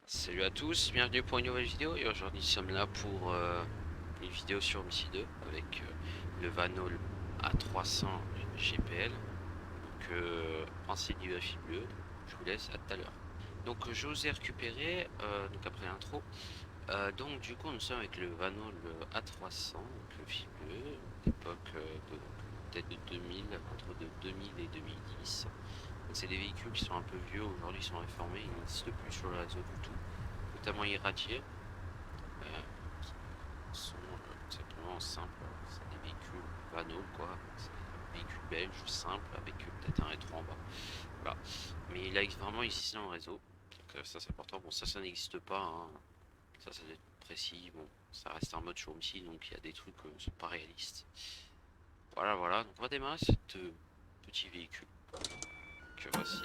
Salut à tous, bienvenue pour une nouvelle vidéo et aujourd'hui nous sommes là pour une vidéo sur MC 2 avec le Vanol A300 GPL. Donc principe du bleu, je vous laisse à tout à l'heure. Donc je vous ai récupéré, donc après l'intro, donc du coup nous sommes avec le Vanol A300, donc le fil bleu, d'époque peut-être de 2000, entre de 2000 et 2010. C'est des véhicules qui sont un peu vieux, aujourd'hui ils sont réformés, ils n'existent plus sur le réseau du tout, notamment irradiés, qui sont simplement simples. C'est des véhicules vanneaux, quoi. C'est des véhicules belges simples avec peut-être un rétro en bas. Voilà. Mais il a vraiment existé dans le réseau. Donc ça c'est important. Bon, ça n'existe pas, hein. Ça doit être précis. Bon, ça reste un mode showroom donc il y a des trucs qui sont pas réalistes. Voilà, voilà. Donc on va démarrer ce petit véhicule. Que voici.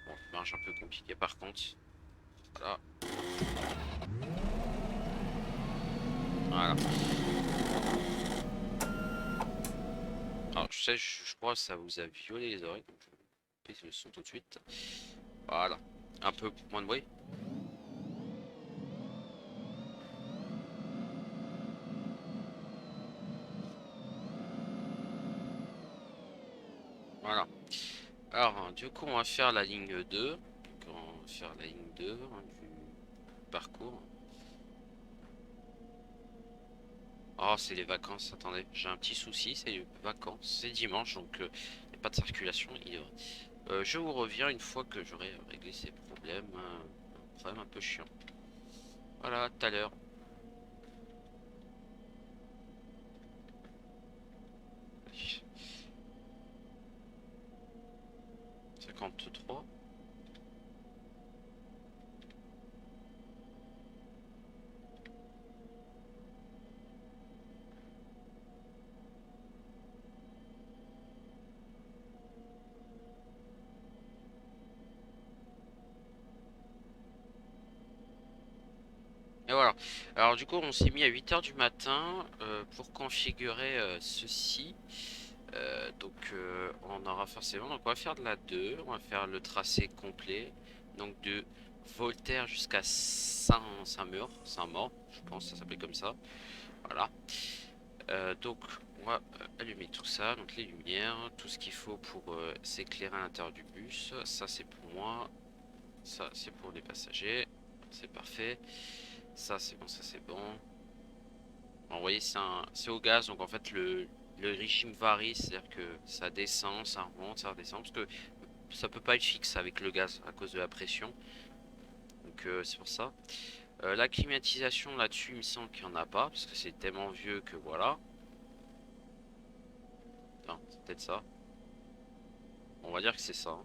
Bon, marche un peu compliqué par contre. Voilà. Voilà. Alors je sais, je crois que ça vous a violé les oreilles, donc je vais couper le son tout de suite. Voilà. Un peu moins de bruit. Voilà. Alors, du coup, on va faire la ligne 2. Donc, on va faire la ligne 2 hein, du parcours. Oh, c'est les vacances. Attendez, j'ai un petit souci, c'est les vacances. C'est dimanche, donc il n'y a pas de circulation. Je vous reviens une fois que j'aurai réglé ces problèmes. Un problème un peu chiant. Voilà, tout à l'heure. 53. Et voilà. Alors du coup, on s'est mis à 8 heures du matin pour configurer ceci. On aura forcément, donc on va faire de la 2, on va faire le tracé complet, donc de Voltaire jusqu'à Saint-Maur, je pense que ça s'appelle comme ça. Voilà. Donc on va allumer tout ça, donc les lumières, tout ce qu'il faut pour s'éclairer à l'intérieur du bus. Ça c'est pour moi, ça c'est pour les passagers, c'est parfait. Ça c'est bon, ça c'est bon. Alors, vous voyez, c'est au gaz, donc en fait le régime varie, c'est-à-dire que ça descend, ça remonte, ça redescend, parce que ça peut pas être fixe avec le gaz à cause de la pression. Donc c'est pour ça. La climatisation là-dessus, il me semble qu'il n'y en a pas, parce que c'est tellement vieux que voilà. Enfin, c'est peut-être ça. On va dire que c'est ça, hein.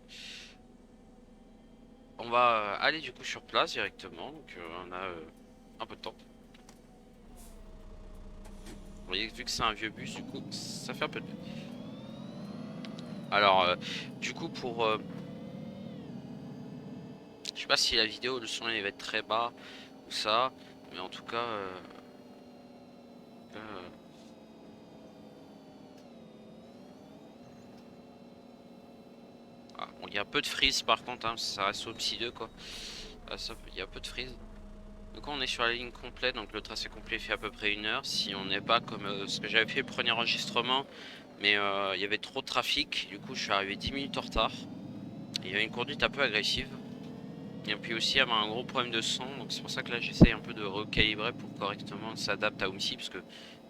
On va aller du coup sur place directement, donc on a un peu de temps. Vous voyez, vu que c'est un vieux bus, du coup, ça fait un peu de... Alors, du coup, je sais pas si la vidéo, le son il va être très bas ou ça, mais en tout cas, euh, ah, bon, il y a un peu de freeze par contre, hein, ça reste au psy 2 quoi. Ah, il y a un peu de freeze. Donc on est sur la ligne complète, donc le tracé complet fait à peu près 1 heure. Si on n'est pas comme ce que j'avais fait le premier enregistrement, mais il y avait trop de trafic, du coup je suis arrivé 10 minutes en retard. Il y avait une conduite un peu agressive. Et puis aussi il y avait un gros problème de son, donc c'est pour ça que là j'essaye un peu de recalibrer pour correctement s'adapter à Omsi, parce que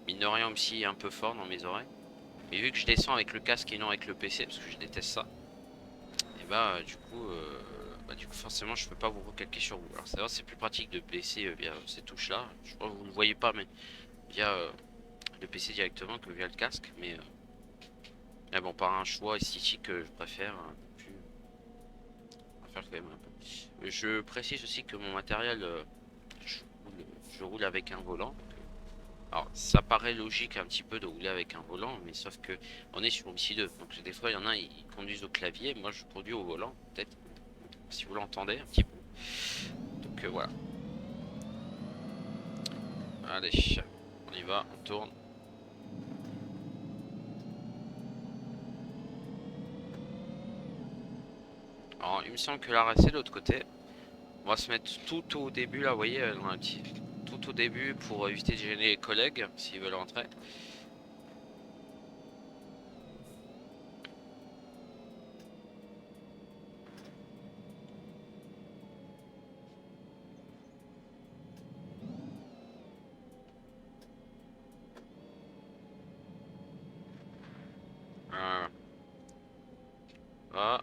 mine de rien Omsi est un peu fort dans mes oreilles. Mais vu que je descends avec le casque et non avec le PC, parce que je déteste ça, et du coup forcément je peux pas vous recalquer sur vous. Alors c'est vrai c'est plus pratique de PC via ces touches là. Je crois que vous ne le voyez pas mais via le PC directement que via le casque. Mais bon par un choix esthétique je préfère plus faire quand même un peu. Je précise aussi que mon matériel je roule, je roule avec un volant. Alors, ça paraît logique un petit peu de rouler avec un volant, mais sauf que on est sur MC 2. Donc, des fois, il y en a, ils conduisent au clavier. Moi, je conduis au volant, peut-être, si vous l'entendez un petit peu. Donc, voilà. Allez, on y va, on tourne. Alors, il me semble que l'arrêt, c'est de l'autre côté. On va se mettre tout au début là, vous voyez, dans un petit... tout au début pour éviter de gêner les collègues s'ils veulent rentrer. Voilà. Ah,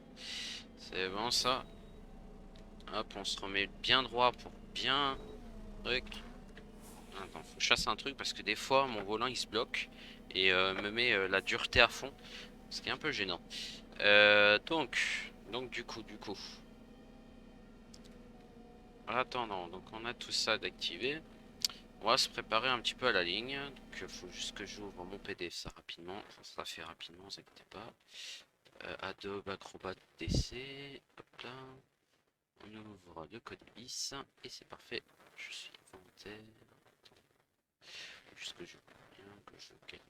c'est bon ça. Hop, on se remet bien droit pour bien... Truc. Attends, faut que je fasse un truc parce que des fois mon volant il se bloque et me met la dureté à fond, ce qui est un peu gênant. Donc du coup. En attendant, donc on a tout ça d'activer. On va se préparer un petit peu à la ligne. Donc il faut juste que j'ouvre mon PDF ça rapidement. Ça sera fait rapidement, ne vous inquiétez pas. Adobe Acrobat DC. Hop là. On ouvre le code bis et c'est parfait. Je suis volontaire. Juste que je bien que je calme.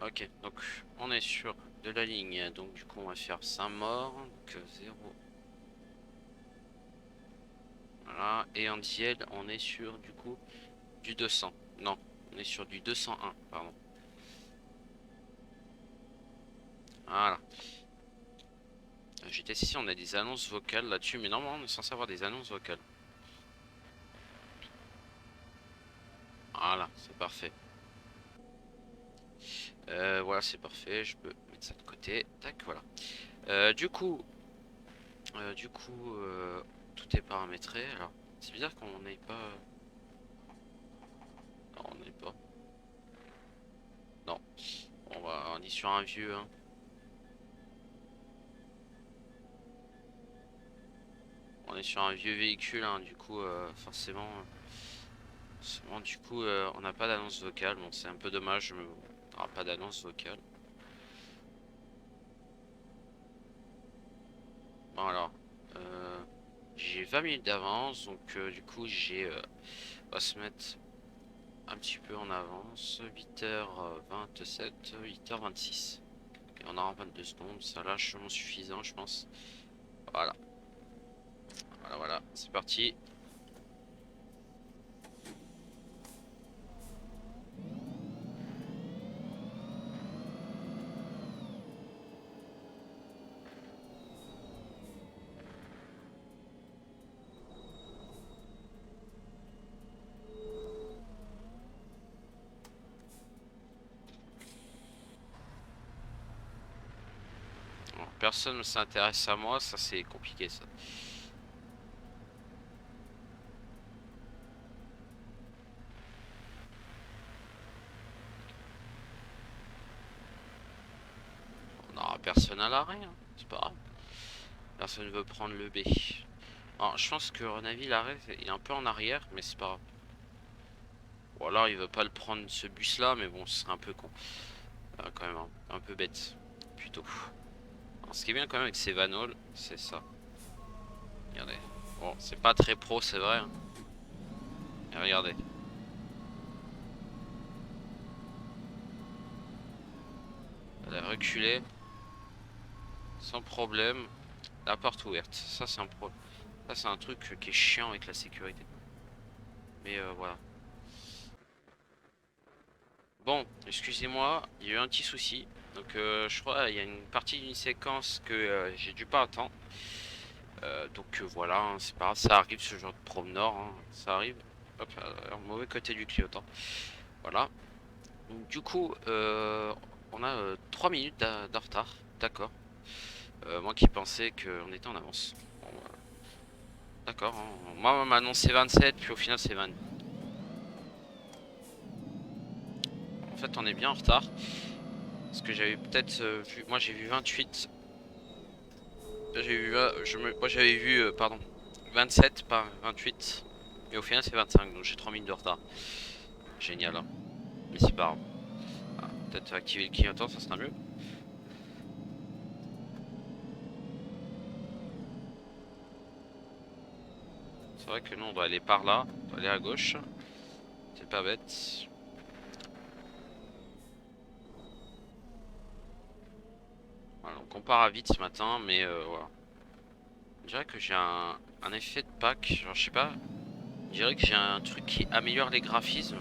Ok, donc on est sur de la ligne. Donc du coup on va faire 5 morts. Donc 0. Voilà. Et en dièle on est sur du coup du 200. Non, on est sur du 201, pardon. Voilà. J'ai testé si on a des annonces vocales là-dessus, mais normalement on est censé avoir des annonces vocales. Voilà, c'est parfait. Voilà, c'est parfait. Je peux mettre ça de côté. Tac, voilà. Du coup, tout est paramétré. Alors, c'est bizarre qu'on n'aille pas. Non, on n'est pas. Non. On est sur un vieux. Hein. On est sur un vieux véhicule. Hein, du coup, forcément, du coup, on n'a pas d'annonce vocale. Bon, c'est un peu dommage, mais bon, on n'aura pas d'annonce vocale. Bon, alors. J'ai 20 minutes d'avance, donc du coup, on va se mettre un petit peu en avance. 8h27, 8h26. Et on aura 22 secondes, ça largement suffisant, je pense. Voilà, voilà, c'est parti. Bon, personne ne s'intéresse à moi, ça c'est compliqué ça. On n'aura personne à l'arrêt, hein. C'est pas grave. Personne ne veut prendre le B. Alors, je pense que Renavi l'arrêt, il est un peu en arrière, mais c'est pas grave. Ou alors il veut pas le prendre ce bus là, mais bon, ce serait un peu con. Quand même, un peu bête, plutôt. Alors, ce qui est bien quand même avec ces vanols, c'est ça. Regardez. Bon, c'est pas très pro, c'est vrai. Hein. Et regardez. Elle a reculé. Sans problème. La porte ouverte. Ça, c'est un problème. Ça, c'est un truc qui est chiant avec la sécurité. Mais voilà. Bon, excusez-moi, il y a eu un petit souci. Donc, je crois il y a une partie d'une séquence que j'ai dû pas attendre. Donc voilà, hein, c'est pas grave, ça arrive ce genre de promeneur, hein, ça arrive. Hop, mauvais côté du clignotant. Voilà. Donc, du coup, on a 3 minutes de retard. D'accord. Moi qui pensais qu'on était en avance. Bon, d'accord. Hein. Moi, on m'a annoncé 27, puis au final, c'est 20. En fait, on est bien en retard. Parce que j'avais peut-être vu. Moi, j'ai vu 28. J'ai vu. Moi, j'avais vu, pardon, 27, pas 28. Et au final, c'est 25. Donc, j'ai 3 minutes de retard. Génial. Hein. Mais c'est pas grave. Ah, peut-être activer le clignotant, ça sera mieux. C'est vrai que nous, on doit aller par là. On doit aller à gauche. C'est pas bête. Voilà, donc on part à vite ce matin, mais voilà. On dirait que j'ai un effet de pack, genre je sais pas. On dirait que j'ai un truc qui améliore les graphismes.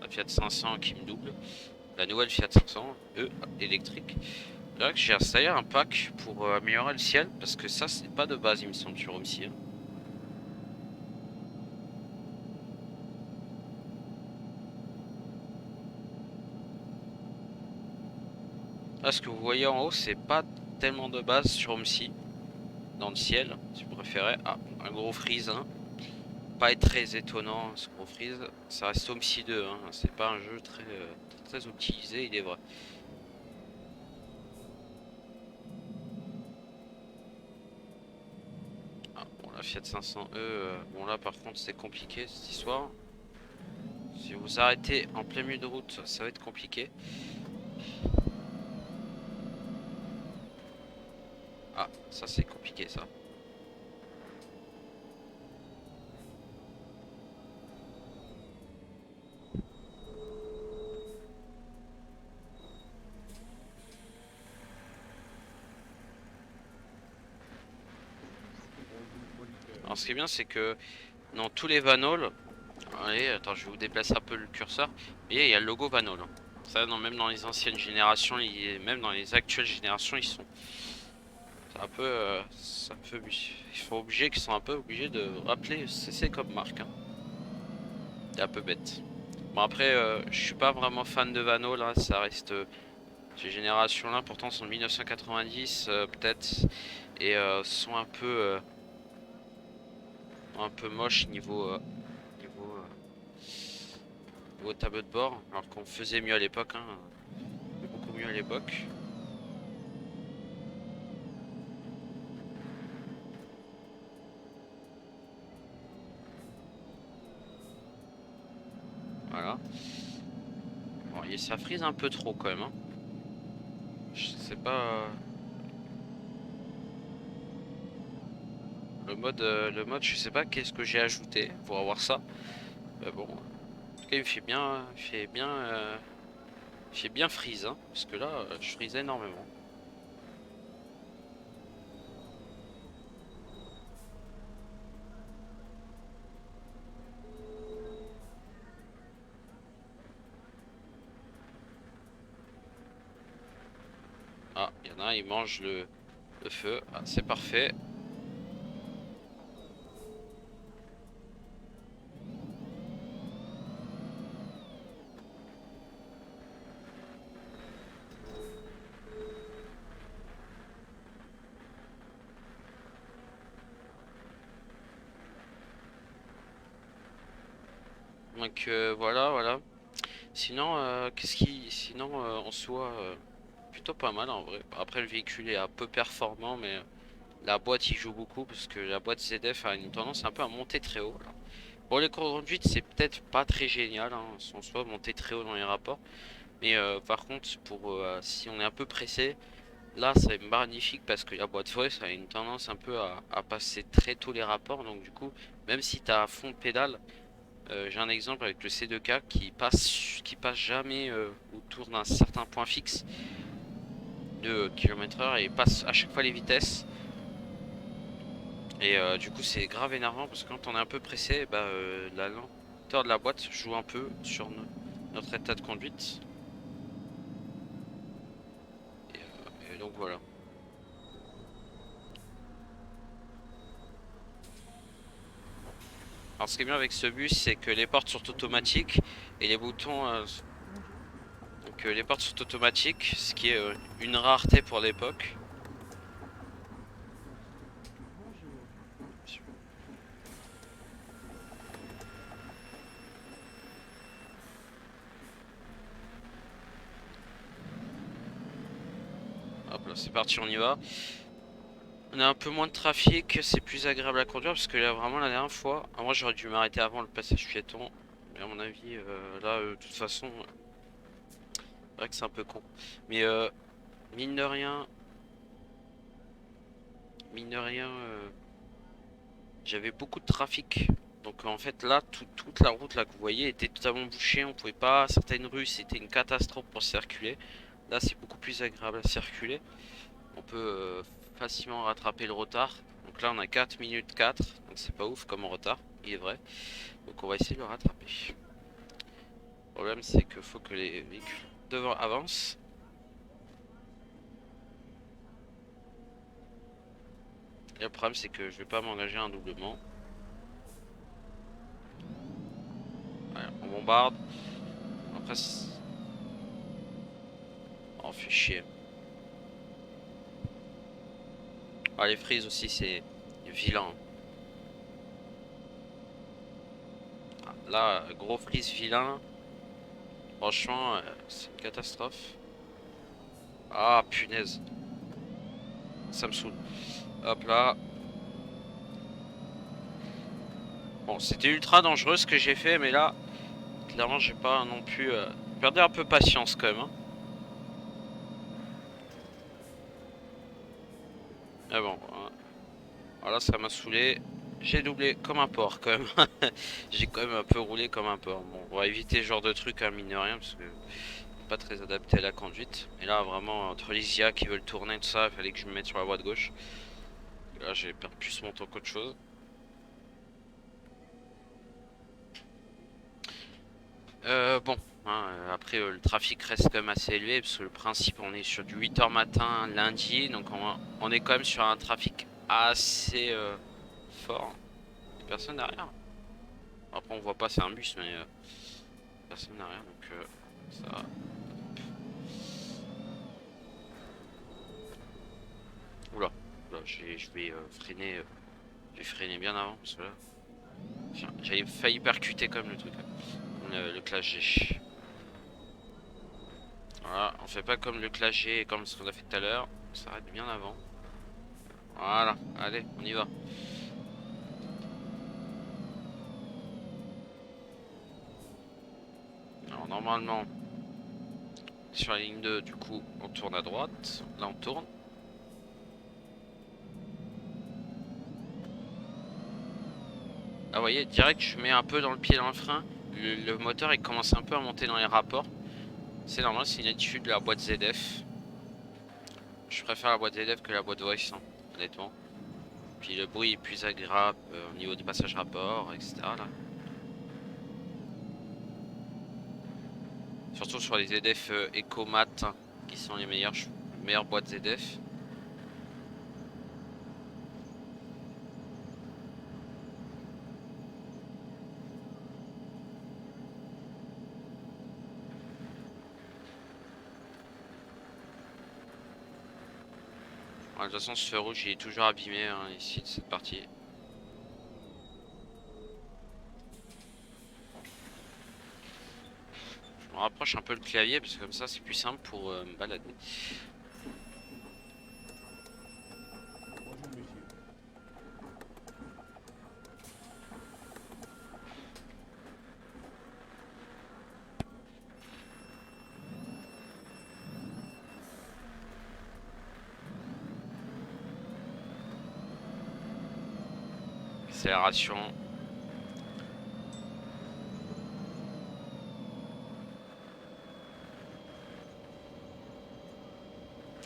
La Fiat 500 qui me double. La nouvelle Fiat 500, électrique. On dirait que j'ai installé un pack pour améliorer le ciel, parce que ça c'est pas de base il me semble sur OMSI, hein. Là ce que vous voyez en haut c'est pas tellement de base sur OMSI. Dans le ciel, si vous préférez. Ah, un gros freeze, hein. Pas être très étonnant ce gros freeze. Ça reste OMSI 2, hein. C'est pas un jeu très optimisé, il est vrai. Ah, bon, la Fiat 500E, bon là par contre c'est compliqué cette histoire. Si vous arrêtez en plein milieu de route, ça va être compliqué. Ah, ça c'est compliqué ça. Alors ce qui est bien c'est que dans tous les Vanols, allez, attends, je vais vous déplacer un peu le curseur. Et il y a le logo Vanol, hein. Ça, non, même dans les anciennes générations, même dans les actuelles générations, ils sont. C'est un peu. Ils sont obligés, qu'ils sont un peu obligés de rappeler CC comme marque, hein. C'est un peu bête. Bon, après, je suis pas vraiment fan de Vano, là. Ça reste. Ces générations-là, pourtant, sont de 1990, peut-être. Et sont un peu moches niveau, niveau tableau de bord. Alors qu'on faisait mieux à l'époque, hein. Beaucoup mieux à l'époque. Voilà. Bon, et ça frise un peu trop quand même, hein. Je sais pas. Le mode, je sais pas qu'est-ce que j'ai ajouté pour avoir ça. Mais bon, en tout cas, il fait bien freeze, hein, parce que là, je freeze énormément. Ah, il y en a un, il mange le feu. Ah, c'est parfait. Donc voilà. Sinon, sinon en soi, plutôt pas mal en vrai. Après, le véhicule est un peu performant, mais la boîte il joue beaucoup parce que la boîte ZF a une tendance un peu à monter très haut. Pour les conduites, c'est peut-être pas très génial, hein, en soi, monter très haut dans les rapports. Mais par contre, si on est un peu pressé, là, c'est magnifique parce que la boîte Voice a une tendance un peu à passer très tôt les rapports. Donc du coup, même si tu as à fond de pédale, j'ai un exemple avec le C2K qui passe jamais autour d'un certain point fixe de km/h et passe à chaque fois les vitesses. Et du coup, c'est grave énervant parce que quand on est un peu pressé, bah, la lenteur de la boîte joue un peu sur notre état de conduite. Et donc voilà. Alors ce qui est bien avec ce bus, c'est que les portes sont automatiques et les boutons... donc les portes sont automatiques, ce qui est une rareté pour l'époque. Hop là, c'est parti, on y va. On a un peu moins de trafic, c'est plus agréable à conduire parce que là vraiment la dernière fois, moi j'aurais dû m'arrêter avant le passage piéton. Mais à mon avis, là de toute façon, c'est vrai que c'est un peu con. Mais mine de rien, mine de rien, j'avais beaucoup de trafic. Donc en fait là, toute la route là que vous voyez était totalement bouchée. On pouvait pas, certaines rues c'était une catastrophe pour circuler. Là c'est beaucoup plus agréable à circuler. on peut facilement rattraper le retard. Donc là on a 4 minutes 4, donc c'est pas ouf comme retard, il est vrai. Donc on va essayer de le rattraper. Le problème c'est que faut que les véhicules devant avancent. Et le problème c'est que je vais pas m'engager un doublement. Ouais, on bombarde. Après on fait chier. Ah, les frises aussi c'est vilain. Ah, là gros frise vilain. Franchement c'est une catastrophe. Ah punaise. Ça me saoule. Hop là. Bon, c'était ultra dangereux ce que j'ai fait, mais là, clairement, j'ai pas non plus perdu un peu patience quand même. Hein. Mais bon, voilà, ça m'a saoulé. J'ai doublé comme un porc quand même. J'ai quand même un peu roulé comme un porc. Bon, on va éviter ce genre de truc, hein, mine de rien, parce que pas très adapté à la conduite. Et là, vraiment, entre les IA qui veulent tourner, tout ça, il fallait que je me mette sur la voie de gauche. Et là, j'ai perdu plus mon temps qu'autre chose. Bon, hein, après le trafic reste quand même assez élevé parce que le principe on est sur du 8h matin lundi, donc on est quand même sur un trafic assez fort. Personne derrière. Après on voit pas, c'est un bus, mais personne derrière, donc ça va. Oula, oula, je vais freiner, je vais freiner bien avant parce que là, j'avais failli percuter comme le truc, le clash G. Voilà, on fait pas comme le clash G et comme ce qu'on a fait tout à l'heure, on s'arrête bien avant. Voilà, allez, on y va. Alors normalement, sur la ligne 2, du coup, on tourne à droite. Là, on tourne. Ah, vous voyez, direct, je mets un peu dans le pied dans le frein. Le moteur, il commence un peu à monter dans les rapports. C'est normal, c'est une attitude de la boîte ZF. Je préfère la boîte ZF que la boîte Voice, hein, honnêtement. Puis le bruit est plus agréable au niveau des passages rapports, etc. Là. Surtout sur les ZF EcoMat, hein, qui sont les meilleures boîtes ZF. Ouais, de toute façon, ce feu rouge, il est toujours abîmé hein, ici de cette partie. Je me rapproche un peu le clavier parce que comme ça, c'est plus simple pour me balader. Accélération.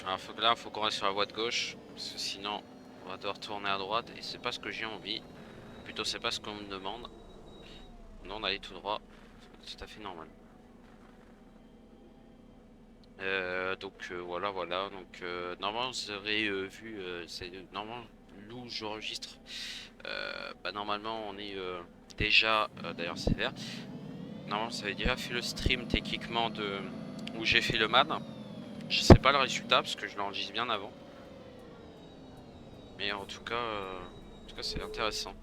Alors là, faut qu'on reste sur la voie de gauche, parce que sinon, on va devoir tourner à droite, et c'est pas ce que j'ai envie. Plutôt, c'est pas ce qu'on me demande. Non, d'aller tout droit, c'est tout à fait normal. Voilà, voilà. Donc, normalement, vous aurez vu, c'est normalement l'où j'enregistre. Bah, normalement, on est déjà, d'ailleurs, c'est vert. Normalement, ça avait déjà fait le stream techniquement de où j'ai fait le man. Je sais pas le résultat parce que je l'enregistre bien avant. Mais en tout cas, c'est intéressant.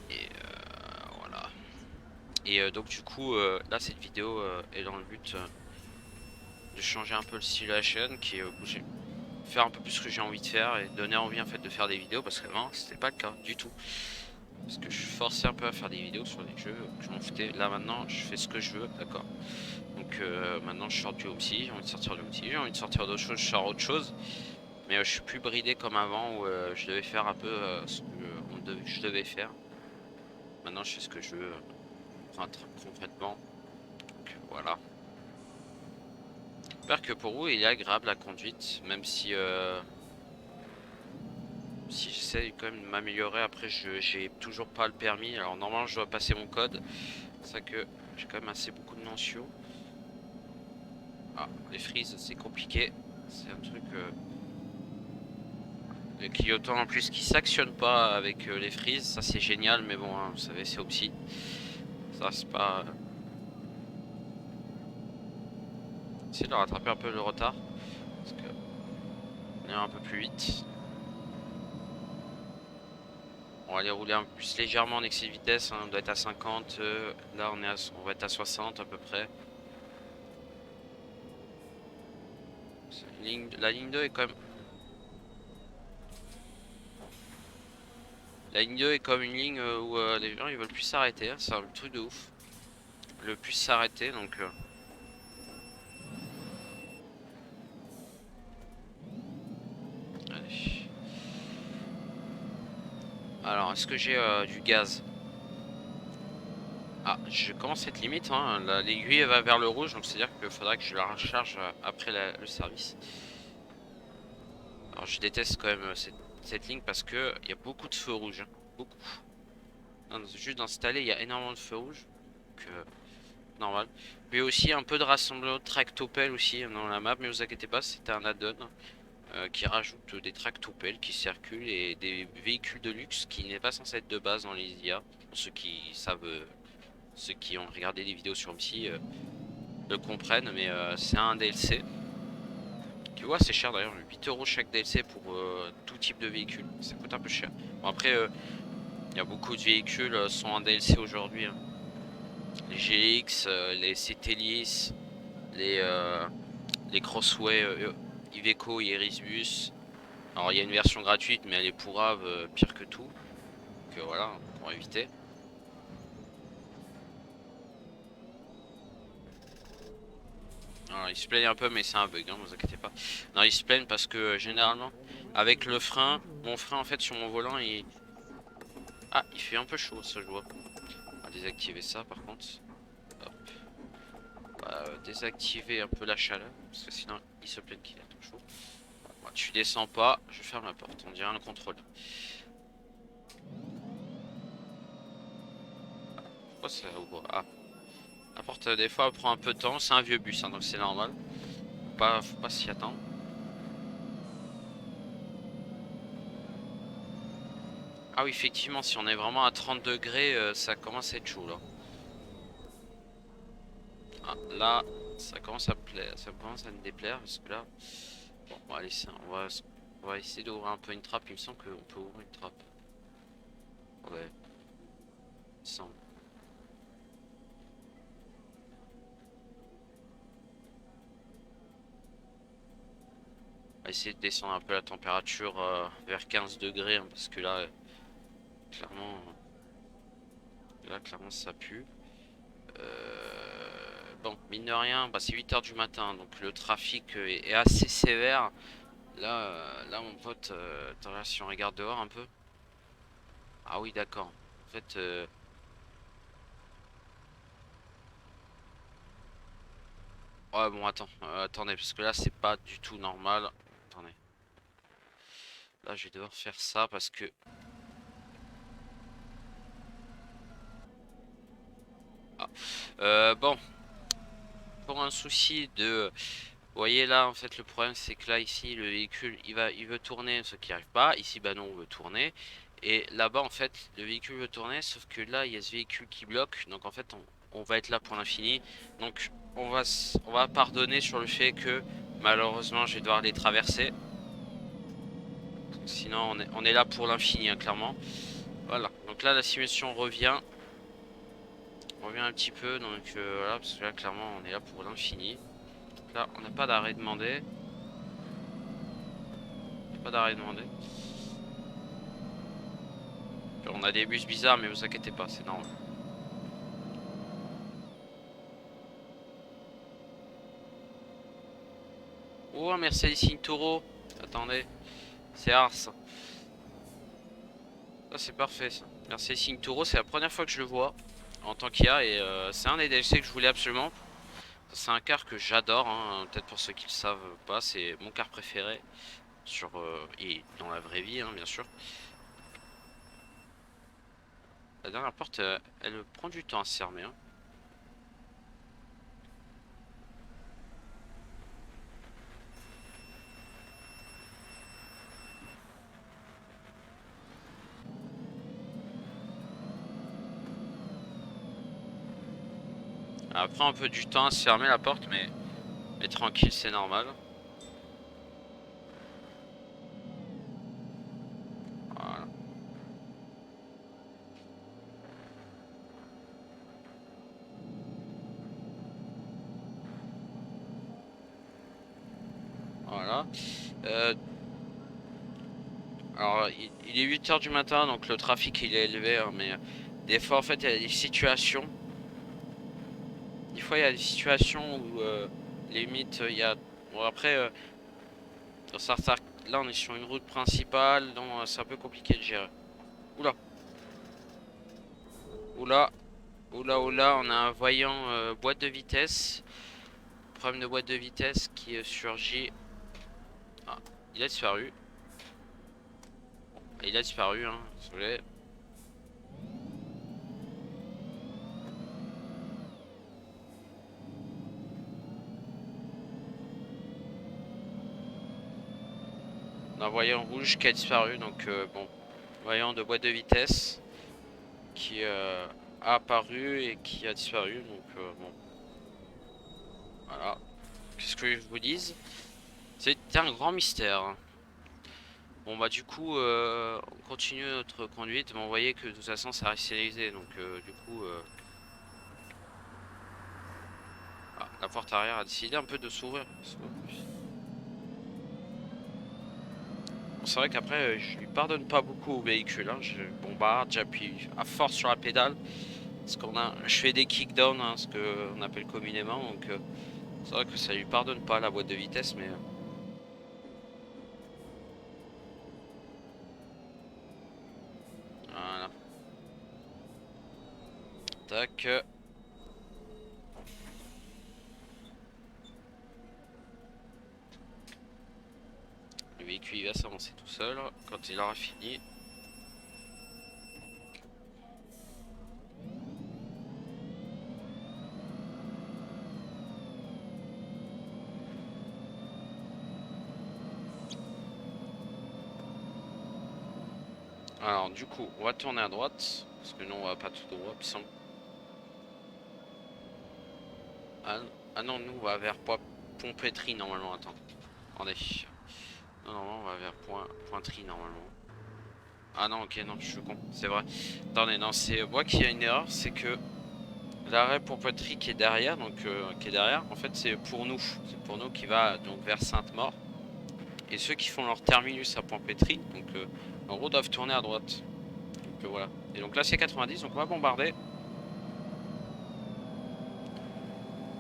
Et voilà. Et donc du coup, là cette vidéo est dans le but de changer un peu le style de la chaîne, qui est bouger, faire un peu plus ce que j'ai envie de faire et donner envie en fait de faire des vidéos parce qu'avant c'était pas le cas du tout. Parce que je suis forcé un peu à faire des vidéos sur les jeux, je m'en foutais. Là maintenant, je fais ce que je veux, d'accord. Donc maintenant je sors du Opti, j'ai envie de sortir du Opti, j'ai envie de sortir d'autres choses, je sors autre chose. Mais je suis plus bridé comme avant où je devais faire un peu ce que je devais faire. Maintenant je fais ce que je veux, concrètement. Donc voilà. J'espère que pour vous il est agréable la conduite, même si si j'essaie quand même de m'améliorer. Après j'ai toujours pas le permis, alors normalement je dois passer mon code, c'est ça que j'ai quand même assez beaucoup de notions. Ah, les frises c'est compliqué, c'est un truc le clignotant en plus qui s'actionne pas avec les frises, ça c'est génial, mais bon hein, vous savez c'est aussi ça c'est pas essayer de rattraper un peu le retard parce que on est un peu plus vite. On va aller rouler un peu plus légèrement en excès de vitesse, hein. On doit être à 50, là on va être à 60 à peu près. La ligne 2 est quand même... La ligne 2 est comme une ligne où les gens ils veulent plus s'arrêter, hein. C'est un truc de ouf. Le plus s'arrêter donc... Allez. Alors est-ce que j'ai du gaz? Ah, je commence à être limite, hein. L'aiguille va vers le rouge, donc c'est-à-dire qu'il faudra que je la recharge après le service. Alors je déteste quand même cette ligne parce que il y a beaucoup de feux rouges, hein. Beaucoup. Non, juste d'installer, il y a énormément de feux rouges. Donc, normal. Puis aussi un peu de rassemblement de tractopelles aussi dans la map, mais vous inquiétez pas, c'est un add-on qui rajoute des tractopelles qui circulent et des véhicules de luxe qui n'est pas censé être de base dans les IA. Pour ceux qui savent, ceux qui ont regardé les vidéos sur MC le comprennent, mais c'est un DLC. Tu vois, c'est cher d'ailleurs, 8 euros chaque DLC pour tout type de véhicule. Ça coûte un peu cher. Bon, après, il y a beaucoup de véhicules sont en DLC aujourd'hui, hein. Les GX, les Cetelis, les Crossway, Iveco, Irisbus. Alors il y a une version gratuite, mais elle est pourrave, pire que tout. Donc voilà, pour éviter. Alors ils se plaignent un peu, mais c'est un bug, hein, vous inquiétez pas. Non, ils se plaignent parce que généralement, avec le frein, mon frein en fait sur mon volant, il... Ah, il fait un peu chaud, ça je vois. On va désactiver ça par contre. Hop. On va désactiver un peu la chaleur, parce que sinon il se plaignent qu'il est trop chaud. Bon, tu descends pas, je ferme la porte, on dirait un contrôle. Pourquoi ça ouvre? Ah, la porte des fois elle prend un peu de temps, c'est un vieux bus, hein, donc c'est normal. Faut pas s'y attendre. Ah oui, effectivement, si on est vraiment à 30 degrés, ça commence à être chaud là. Ah, là, ça commence à me plaire, ça commence à me déplaire parce que là, bon, on va laisser, on va essayer d'ouvrir un peu une trappe. Il me semble qu'on peut ouvrir une trappe. Ouais, il me semble. On va essayer de descendre un peu la température vers 15 degrés, hein, parce que clairement, clairement ça pue. Bon, mine de rien, bah, c'est 8 heures du matin, donc le trafic est assez sévère. Là, là mon pote, attends, là, si on regarde dehors un peu. Ah oui, d'accord. En fait, ouais, bon, attends, attendez, parce que là, c'est pas du tout normal. Attendez. Là, je vais devoir faire ça parce que... Ah. Bon, pour un souci de... Vous voyez là, en fait, le problème, c'est que là, ici, le véhicule, il veut tourner, ce qui arrive pas. Ici, bah non, on veut tourner. Et là-bas, en fait, le véhicule veut tourner, sauf que là, il y a ce véhicule qui bloque. Donc, en fait, on va être là pour l'infini. Donc, on va pardonner sur le fait que, malheureusement, je vais devoir les traverser. Sinon, on est là pour l'infini, hein, clairement. Voilà. Donc là, la simulation revient. On revient un petit peu. Donc voilà, parce que là, clairement, on est là pour l'infini. Là, on n'a pas d'arrêt demandé. Pas d'arrêt demandé. Puis on a des bus bizarres, mais vous inquiétez pas, c'est normal. Oh, un Mercedes Toro. Attendez. C'est Ars. Ça, c'est parfait, ça. Mercedes Toro, c'est la première fois que je le vois en tant qu'IA. Et c'est un des DLC que je voulais absolument. C'est un car que j'adore, hein, peut-être pour ceux qui le savent pas, c'est mon car préféré sur et dans la vraie vie, hein, bien sûr. La dernière porte, elle prend du temps à se fermer, hein. Elle prend un peu du temps à se fermer la porte, mais tranquille, c'est normal. Voilà. Voilà. Euh, alors, il est 8 h du matin, donc le trafic il est élevé, hein, mais des fois en fait il y a des situations. Des fois il y a des situations où limite il y a. Bon après, dans certains... là on est sur une route principale, donc c'est un peu compliqué de gérer. Oula, oula, oula, on a un voyant boîte de vitesse. Problème de boîte de vitesse qui surgit. Ah, il a disparu. Il a disparu, hein, désolé. On a un voyant rouge qui a disparu, donc bon, voyant de boîte de vitesse qui a apparu et qui a disparu, donc bon, voilà. Qu'est-ce que je vous dise? C'était un grand mystère. Bon bah du coup, on continue notre conduite, mais on voyait que de toute façon ça restait réalisé, donc du coup, ah, la porte arrière a décidé un peu de s'ouvrir. C'est vrai qu'après, je lui pardonne pas beaucoup au véhicule, hein. Je bombarde, j'appuie à force sur la pédale. Parce qu'on a, je fais des kickdowns, hein, ce qu'on appelle communément. Donc, c'est vrai que ça lui pardonne pas la boîte de vitesse, mais voilà. Tac. Le véhicule il va s'avancer tout seul quand il aura fini. Alors, du coup, on va tourner à droite. Parce que non, on va pas tout droit. Ah, ah non, nous, on va vers Pompétry normalement. Attends. Attendez. Non, non, on va vers Pointry normalement. Ah non, ok, non, je suis con, c'est vrai. Attendez, non, c'est moi qui ai une erreur, c'est que l'arrêt pour poterie qui est derrière, donc qui est derrière, en fait c'est pour nous. C'est pour nous qui va donc vers Sainte-Maure. Et ceux qui font leur terminus à Pompétry, donc en gros doivent tourner à droite. Donc voilà. Et donc là c'est 90, donc on va bombarder.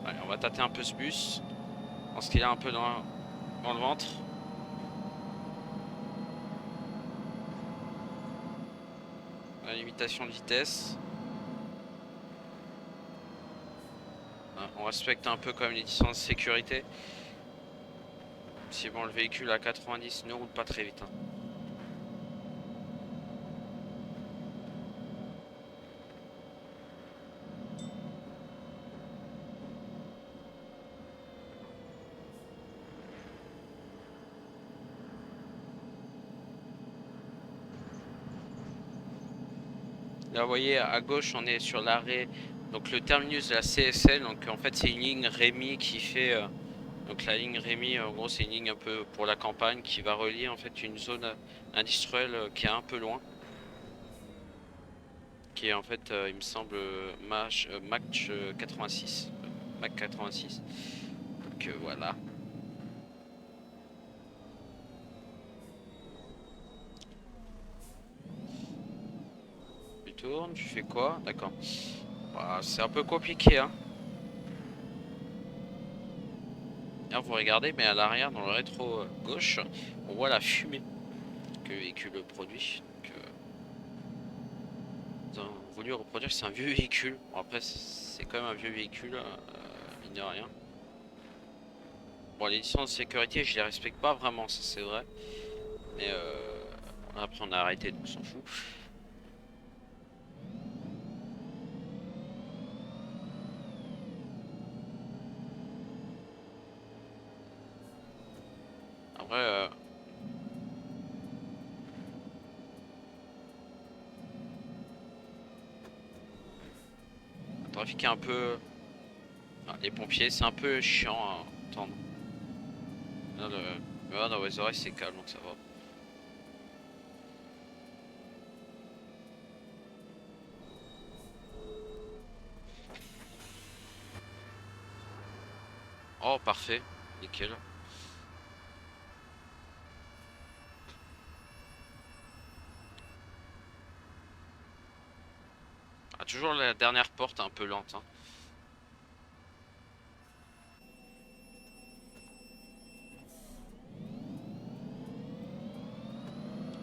Allez, on va tâter un peu ce bus. Parce qu'il est un peu dans le ventre. La limitation de vitesse. On respecte un peu quand même les distances de sécurité. Si bon, le véhicule à 90 ne roule pas très vite, hein. Là, vous voyez, à gauche, on est sur l'arrêt, donc le terminus de la CSL. Donc en fait, c'est une ligne Rémy qui fait. Donc la ligne Rémy, en gros, c'est une ligne un peu pour la campagne qui va relier en fait une zone industrielle qui est un peu loin. Qui est en fait, il me semble, Mac 86. Mac 86. Donc voilà. Tu tournes, tu fais quoi? D'accord. Bah, c'est un peu compliqué, hein. Là, vous regardez, mais à l'arrière, dans le rétro gauche, on voit la fumée que le véhicule produit. Donc, ils ont voulu reproduire, c'est un vieux véhicule. Bon, après, c'est quand même un vieux véhicule, mine de rien. Bon, les licences de sécurité, je les respecte pas vraiment, ça c'est vrai. Mais après, on a arrêté, donc on s'en fout. Après, le trafic est un peu... Ah, les pompiers, c'est un peu chiant à entendre. Là, dans les oreilles, c'est calme, donc ça va. Oh, parfait. Nickel. Ah, toujours la dernière porte un peu lente, hein.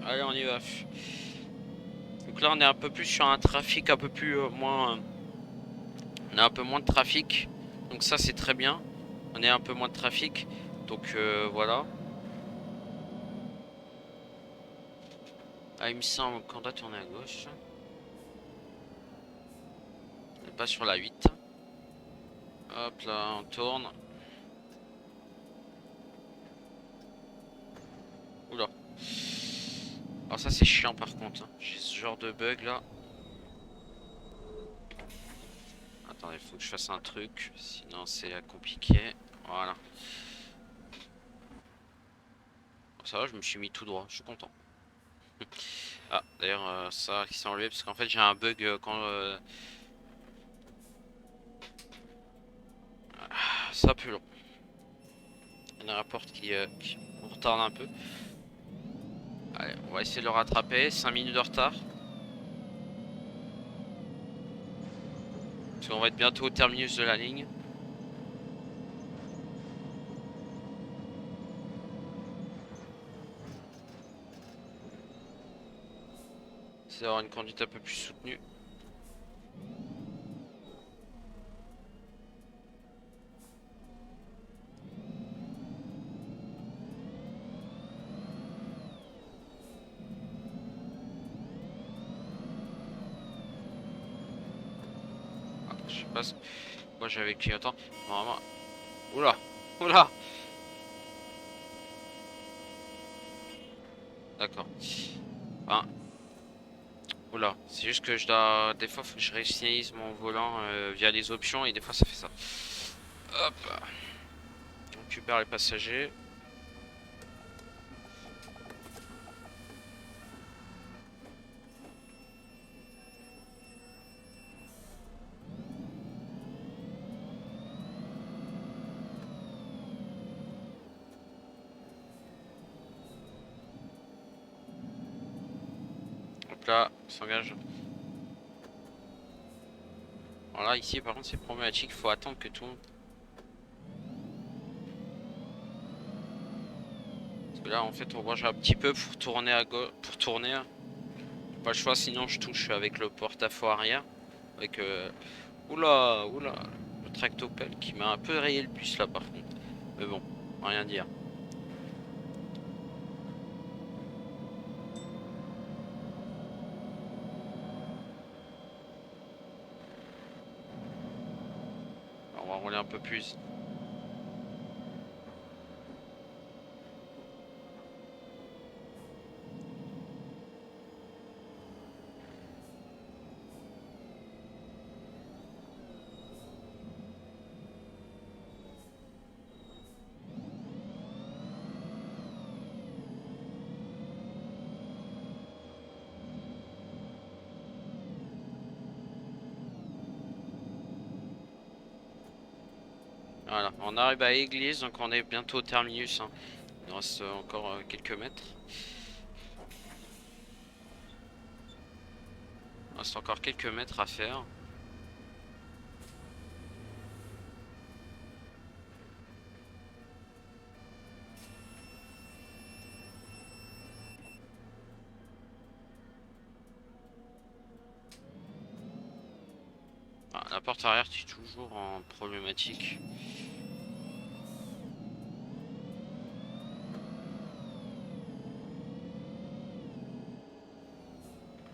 Allez, on y va. Donc là, on est un peu plus sur un trafic un peu plus moins. On a un peu moins de trafic. Donc ça, c'est très bien. On est un peu moins de trafic. Donc voilà. Ah, il me semble qu'on doit tourner à gauche. On n'est pas sur la 8. Hop là, on tourne. Oula. Alors ça, c'est chiant par contre, hein. J'ai ce genre de bug là. Attendez, il faut que je fasse un truc. Sinon, c'est compliqué. Voilà. Ça va, je me suis mis tout droit. Je suis content. Ah, d'ailleurs, ça qui s'est enlevé parce qu'en fait, j'ai un bug quand... ça pue long. Il y a un rapport qui me retarde un peu. Allez, on va essayer de le rattraper. 5 minutes de retard. Parce qu'on va être bientôt au terminus de la ligne. C'est d'avoir une conduite un peu plus soutenue. Ah, je sais pas pourquoi j'avais clignotant. Normalement. Oula! Oula! D'accord. Enfin, oula. C'est juste que je dois. Des fois, faut que je réinitialise mon volant via les options et des fois ça fait ça. Hop! On récupère les passagers. Donc là, on s'engage. Voilà, ici par contre c'est problématique, il faut attendre que tout le monde. Parce que là en fait on ronge un petit peu pour tourner à gauche. Pour tourner. Hein. Pas le choix, sinon je touche avec le porte-à-faux arrière. Avec oula, oula. Le tractopelle qui m'a un peu rayé le bus là par contre. Mais bon, rien dire. Alors, on va rouler un peu plus. Voilà, on arrive à l'église, donc on est bientôt au terminus. Hein. Il nous reste encore quelques mètres. Il reste encore quelques mètres à faire. Ah, porte arrière qui est toujours en problématique.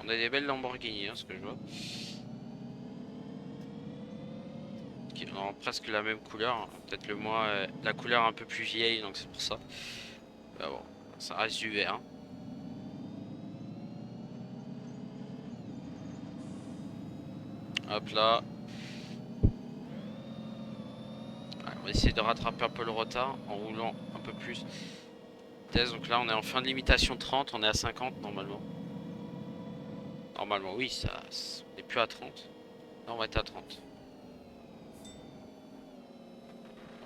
On a des belles Lamborghini, hein, ce que je vois. Qui ont presque la même couleur. Peut-être le moi, la couleur un peu plus vieille, donc c'est pour ça. Bah bon, ça reste du vert. Hop là. Ouais, on va essayer de rattraper un peu le retard en roulant un peu plus. Donc là, on est en fin de limitation 30, on est à 50 normalement. Normalement, oui, ça, on n'est plus à 30. Là, on va être à 30.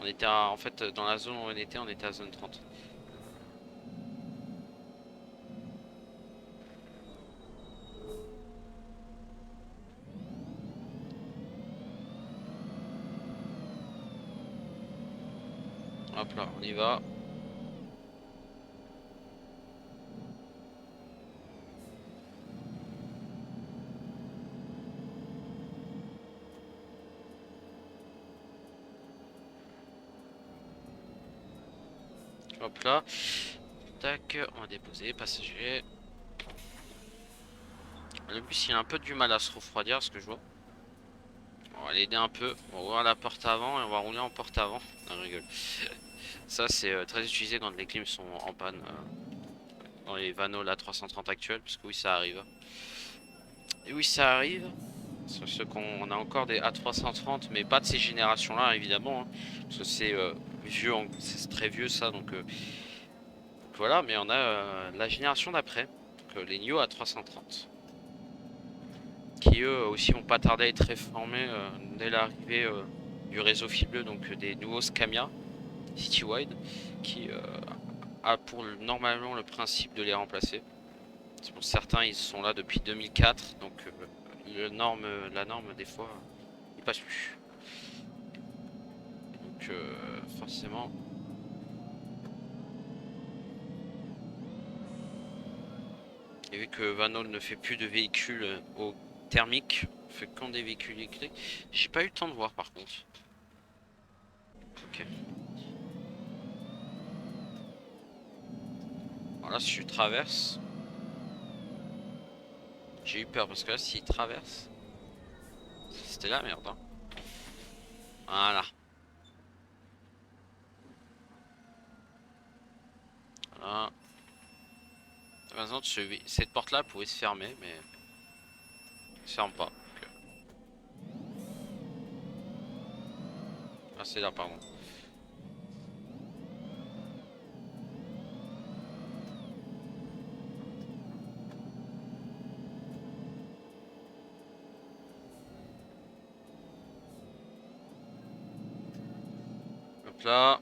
On était en fait, dans la zone où on était à zone 30. Hop là, on y va. Hop là. Tac, on va déposer, passager. Le bus, il a un peu du mal à se refroidir, ce que je vois. On va l'aider un peu. On va ouvrir la porte avant et on va rouler en porte avant. Non, je rigole. Ça, c'est très utilisé quand les clims sont en panne. Dans les vanneaux la 330 actuels, parce que oui, ça arrive. Et oui, ça arrive. Sur ce qu'on a encore des A330, mais pas de ces générations-là, évidemment. Hein, parce que c'est vieux, c'est très vieux ça. Donc voilà, mais on a la génération d'après. Les New A330. Qui eux aussi vont pas tarder à être réformés dès l'arrivée du réseau fibreux, donc des nouveaux Scamia Citywide, qui a pour normalement le principe de les remplacer. Pour certains, ils sont là depuis 2004, donc la norme des fois, il passe plus. Donc forcément. Et vu que Vanol ne fait plus de véhicules au thermique, on fait qu'en des véhicules électriques. J'ai pas eu le temps de voir par contre. Ok. Alors là, si je traverse, j'ai eu peur parce que là, s'il traverse, c'était la merde. Hein. Voilà. Voilà. Maintenant, cette porte-là pouvait se fermer, mais elle se ferme pas. Ah, c'est là, pardon. Hop là.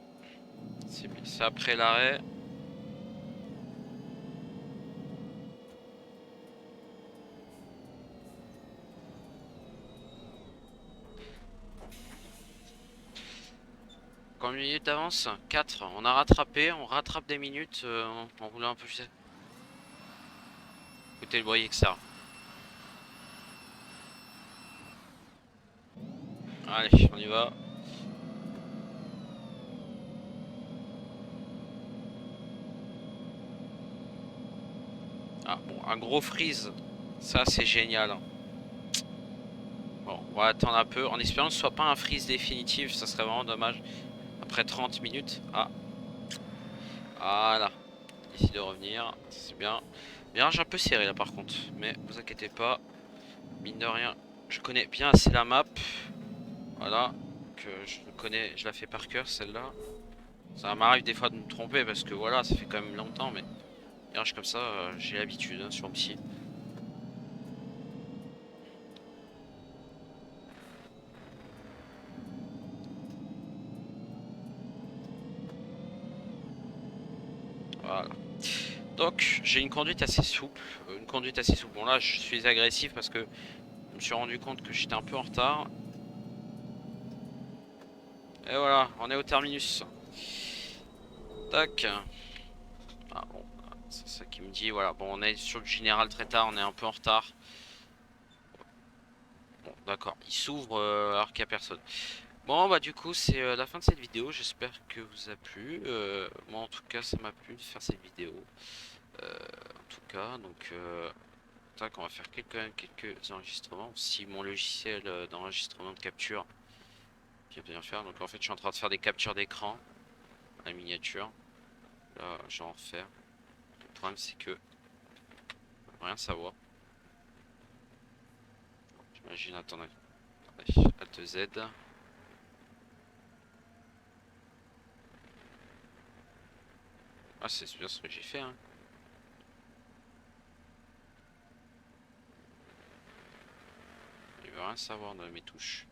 C'est après l'arrêt. Combien de minutes d'avance? 4. On a rattrapé, on rattrape des minutes en roulant un peu plus. Écoutez le bruit que ça. Allez, on y va. Ah bon, un gros freeze. Ça, c'est génial. Hein. Bon, on va attendre un peu. En espérant que ce soit pas un freeze définitif, ça serait vraiment dommage. Après 30 minutes. Ah. Voilà. Ici de revenir. C'est bien. Virage un peu serré là par contre. Mais vous inquiétez pas. Mine de rien, je connais bien assez la map. Voilà. Que je la fais par cœur celle-là. Ça m'arrive des fois de me tromper parce que voilà, ça fait quand même longtemps. Mais virage comme ça, j'ai l'habitude hein, sur Psy. Voilà. Donc j'ai une conduite assez souple. Bon là je suis agressif parce que je me suis rendu compte que j'étais un peu en retard. Et voilà, on est au terminus. Tac. Ah bon, c'est ça qui me dit, voilà, bon on est sur le général très tard, on est un peu en retard. Bon, D'accord, il s'ouvre alors qu'il n'y a personne. Bon bah du coup c'est la fin de cette vidéo, j'espère que vous a plu. Moi en tout cas ça m'a plu de faire cette vidéo. En tout cas donc tac, on va faire quelques enregistrements. Si mon logiciel d'enregistrement de capture vient bien faire. Donc en fait je suis en train de faire des captures d'écran à la miniature. Là je vais en refaire. Le problème c'est que rien savoir. J'imagine, attendez. Alt Z. Ah c'est bien ce que j'ai fait hein. Il veut rien savoir de mes touches.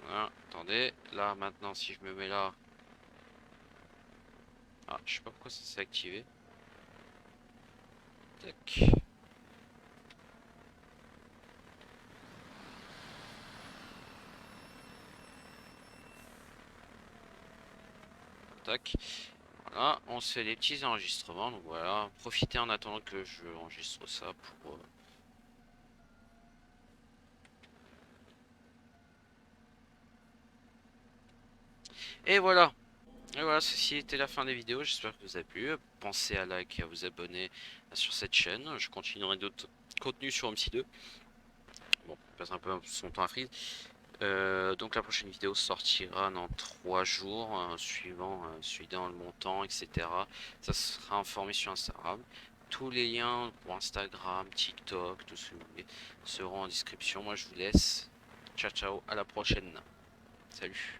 Voilà, attendez, là maintenant si je me mets là. Ah, je sais pas pourquoi ça s'est activé. Tac. Tac. Voilà, on se fait des petits enregistrements. Donc voilà, profitez en attendant que je enregistre ça pour. Et voilà. Et voilà, ceci était la fin des vidéos. J'espère que vous a plu. Pensez à liker et à vous abonner sur cette chaîne. Je continuerai d'autres contenus sur MC2. Bon, on passe un peu son temps à Freeze. Donc la prochaine vidéo sortira dans 3 jours, suivant le montant, etc. Ça sera informé sur Instagram. Tous les liens pour Instagram, TikTok, tout ce que vous voulez seront en description. Moi je vous laisse. Ciao ciao, à la prochaine. Salut.